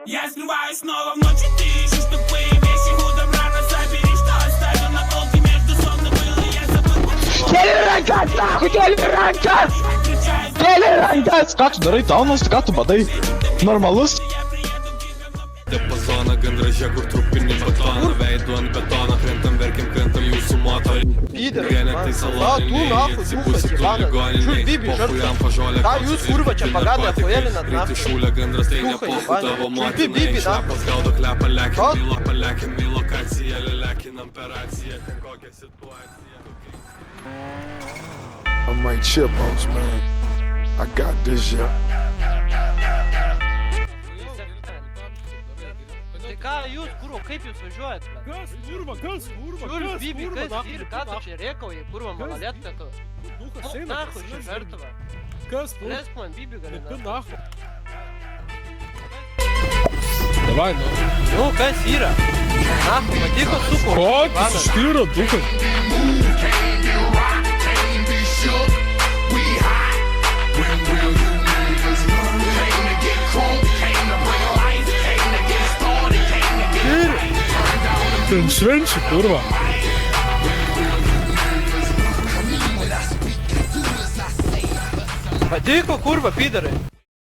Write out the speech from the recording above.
Я сбиваюсь снова в ночи, ты ищешь тупые вещи. Утром рано собери, что оставил на полке между сонным был, и я забыл. Толеранчас, нахуй, толеранчас! Толеранчас! Как ты рейтаунус, как ты бадай? Нормалус? Diapazona, gan gražia, kur trupini batoną. Veidu ant betono, krentam, verkiam, krentam jūsų moto. Vienetai saloniniai, atsibusi tu ligoniniai. Pofujam pažolę, Greiti šūlę, gandras tai nepofu tavo motinai. Šlepas gaudo klepą, lekiam į lokaciją, lekinam per raciją, ten kokią situaciją. I might chip boss, man. I got this shit. Tai ką jūs, kurva, kaip jūs važiuojat, man? Kas, kurva, Žiūrės, Bibi, kas ir ką tu čia rėkauji, kurva, malolėtka tu? Nahui, čia žartava. Kas, tu? Lesk man, Bibi, gali Ты nahui. нахуй. Давай, ну. Nu, kas yra? Nahui, patiko suko. Ko, tu suštiro, dukai? Ten švenčių, kurva. Patiko, kurva, pidarai.